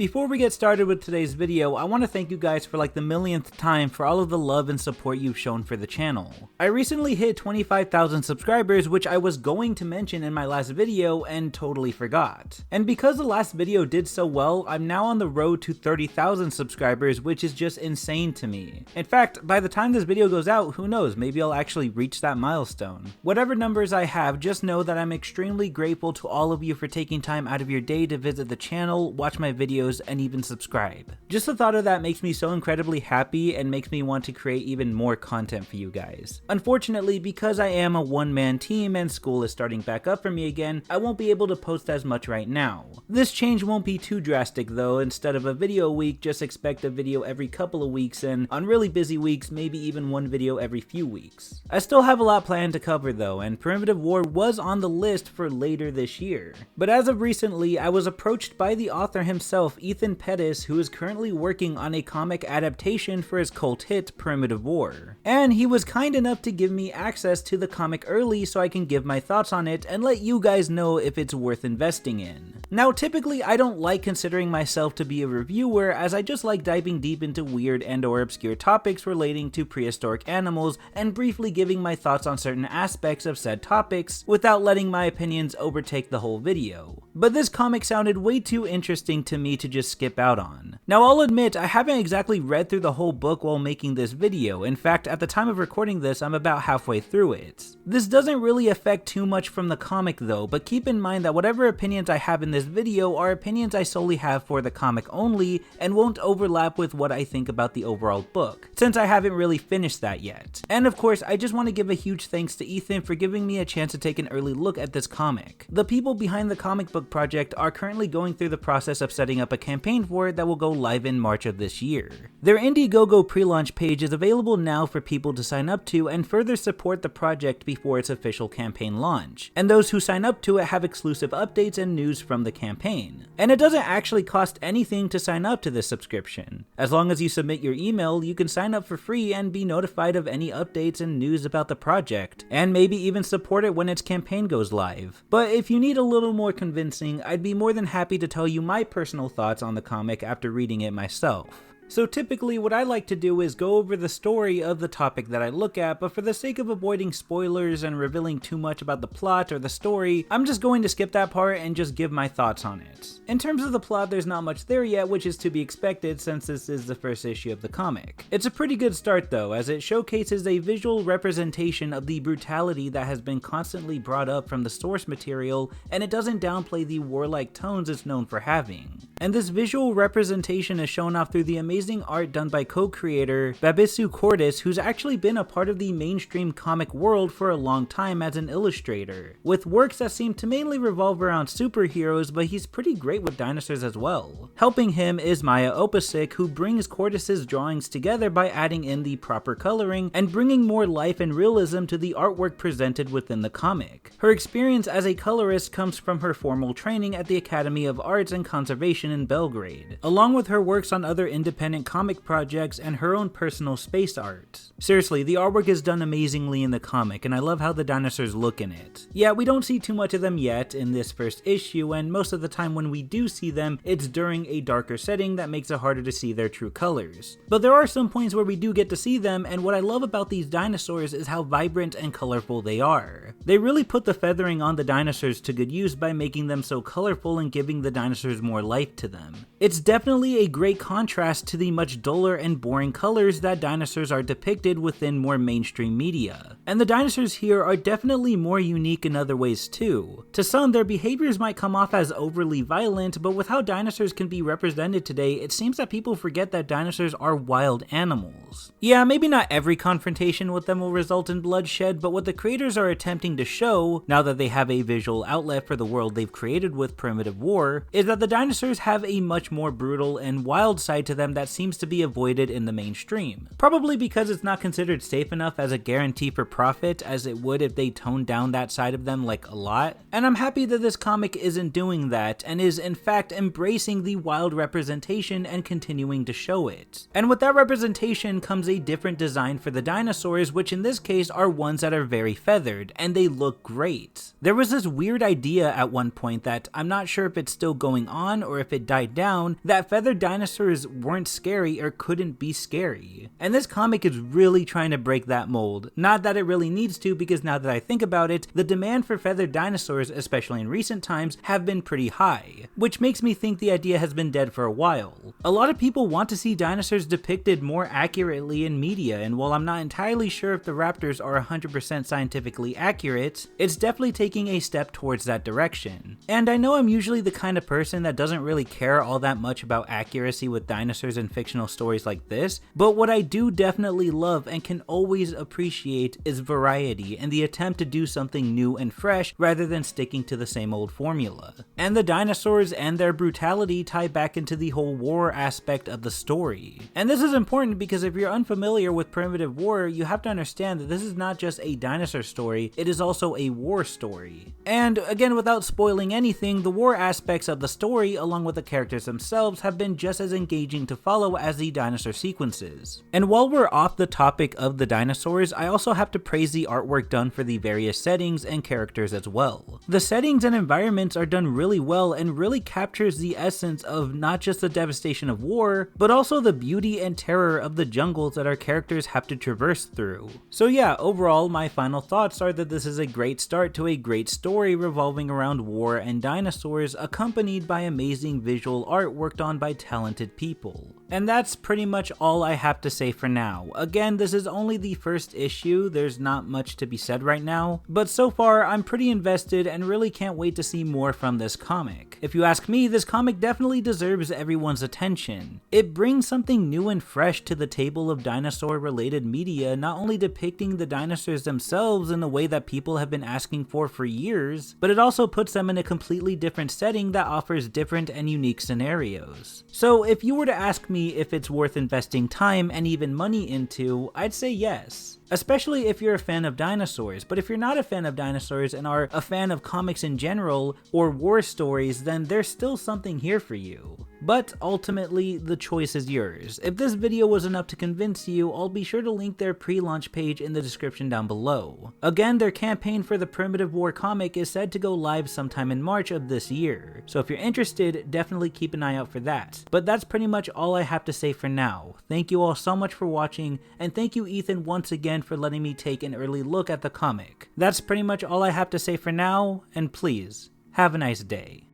Before we get started with today's video, I want to thank you guys for like the millionth time for all of the love and support you've shown for the channel. I recently hit 25,000 subscribers, which I was going to mention in my last video and totally forgot. And because the last video did so well, I'm now on the road to 30,000 subscribers, which is just insane to me. In fact, by the time this video goes out, who knows, maybe I'll actually reach that milestone. Whatever numbers I have, just know that I'm extremely grateful to all of you for taking time out of your day to visit the channel, watch my videos, and even subscribe. Just the thought of that makes me so incredibly happy and makes me want to create even more content for you guys. Unfortunately, because I am a one-man team and school is starting back up for me again, I won't be able to post as much right now. This change won't be too drastic though. Instead of a video a week, just expect a video every couple of weeks, and on really busy weeks, maybe even one video every few weeks. I still have a lot planned to cover though, and Primitive War was on the list for later this year. But as of recently, I was approached by the author himself, Ethan Pettus, who is currently working on a comic adaptation for his cult hit, Primitive War. And he was kind enough to give me access to the comic early so I can give my thoughts on it and let you guys know if it's worth investing in. Now, typically I don't like considering myself to be a reviewer, as I just like diving deep into weird and/or obscure topics relating to prehistoric animals and briefly giving my thoughts on certain aspects of said topics without letting my opinions overtake the whole video. But this comic sounded way too interesting to me to just skip out on. Now, I'll admit I haven't exactly read through the whole book while making this video. In fact, at the time of recording this, I'm about halfway through it. This doesn't really affect too much from the comic though, but keep in mind that whatever opinions I have in this video are opinions I solely have for the comic only and won't overlap with what I think about the overall book, since I haven't really finished that yet. And of course, I just want to give a huge thanks to Ethan for giving me a chance to take an early look at this comic. The people behind the comic book project are currently going through the process of setting up a campaign for it that will go live in March of this year. Their IndieGoGo pre-launch page is available now for people to sign up to and further support the project before its official campaign launch, and those who sign up to it have exclusive updates and news from the campaign. And it doesn't actually cost anything to sign up to this subscription. As long as you submit your email, you can sign up for free and be notified of any updates and news about the project, and maybe even support it when its campaign goes live. But if you need a little more convincing, I'd be more than happy to tell you my personal thoughts on the comic after reading it myself. So typically what I like to do is go over the story of the topic that I look at, but for the sake of avoiding spoilers and revealing too much about the plot or the story, I'm just going to skip that part and just give my thoughts on it. In terms of the plot, there's not much there yet, which is to be expected since this is the first issue of the comic. It's a pretty good start though, as it showcases a visual representation of the brutality that has been constantly brought up from the source material, and it doesn't downplay the warlike tones it's known for having. And this visual representation is shown off through the amazing art done by co-creator Babisu Cordis, who's actually been a part of the mainstream comic world for a long time as an illustrator, with works that seem to mainly revolve around superheroes, but he's pretty great with dinosaurs as well. Helping him is Maya Opasik, who brings Cordis's drawings together by adding in the proper coloring and bringing more life and realism to the artwork presented within the comic. Her experience as a colorist comes from her formal training at the Academy of Arts and Conservation in Belgrade, along with her works on other independent comic projects and her own personal space art. Seriously, the artwork is done amazingly in the comic, and I love how the dinosaurs look in it. Yeah, we don't see too much of them yet in this first issue, and most of the time when we do see them, it's during a darker setting that makes it harder to see their true colors. But there are some points where we do get to see them, and what I love about these dinosaurs is how vibrant and colorful they are. They really put the feathering on the dinosaurs to good use by making them so colorful and giving the dinosaurs more life to them. It's definitely a great contrast to the much duller and boring colors that dinosaurs are depicted within more mainstream media. And the dinosaurs here are definitely more unique in other ways too. To some, their behaviors might come off as overly violent, but with how dinosaurs can be represented today, it seems that people forget that dinosaurs are wild animals. Yeah, maybe not every confrontation with them will result in bloodshed, but what the creators are attempting to show, now that they have a visual outlet for the world they've created with Primitive War, is that the dinosaurs have a much more brutal and wild side to them that seems to be avoided in the mainstream. Probably because it's not considered safe enough as a guarantee for profit as it would if they toned down that side of them like a lot. And I'm happy that this comic isn't doing that and is in fact embracing the wild representation and continuing to show it. And with that representation comes a different design for the dinosaurs, which in this case are ones that are very feathered and they look great. There was this weird idea at one point that I'm not sure if it's still going on or if if it died down, that feathered dinosaurs weren't scary or couldn't be scary. And this comic is really trying to break that mold. Not that it really needs to, because now that I think about it, the demand for feathered dinosaurs, especially in recent times, have been pretty high, which makes me think the idea has been dead for a while. A lot of people want to see dinosaurs depicted more accurately in media, and while I'm not entirely sure if the raptors are 100% scientifically accurate, it's definitely taking a step towards that direction. And I know I'm usually the kind of person that doesn't really care all that much about accuracy with dinosaurs in fictional stories like this, but what I do definitely love and can always appreciate is variety and the attempt to do something new and fresh rather than sticking to the same old formula. And the dinosaurs and their brutality tie back into the whole war aspect of the story. And this is important because if you're unfamiliar with primitive war, you have to understand that this is not just a dinosaur story, it is also a war story. And again, without spoiling anything, the war aspects of the story along with the characters themselves have been just as engaging to follow as the dinosaur sequences. And while we're off the topic of the dinosaurs, I also have to praise the artwork done for the various settings and characters as well. The settings and environments are done really well and really captures the essence of not just the devastation of war, but also the beauty and terror of the jungles that our characters have to traverse through. So yeah, overall my final thoughts are that this is a great start to a great story revolving around war and dinosaurs, accompanied by amazing visual art worked on by talented people. And that's pretty much all I have to say for now. Again, this is only the first issue, there's not much to be said right now, but so far I'm pretty invested and really can't wait to see more from this comic. If you ask me, this comic definitely deserves everyone's attention. It brings something new and fresh to the table of dinosaur related media, not only depicting the dinosaurs themselves in the way that people have been asking for years, but it also puts them in a completely different setting that offers different and unique scenarios. So if you were to ask me if it's worth investing time and even money into, I'd say yes. Especially if you're a fan of dinosaurs, but if you're not a fan of dinosaurs and are a fan of comics in general or war stories, then there's still something here for you. But ultimately, the choice is yours. If this video was enough to convince you, I'll be sure to link their pre-launch page in the description down below. Again, their campaign for the Primitive War comic is said to go live sometime in March of this year, so if you're interested, definitely keep an eye out for that. But that's pretty much all I have to say for now. Thank you all so much for watching, and thank you Ethan once again for letting me take an early look at the comic. That's pretty much all I have to say for now, and please, have a nice day.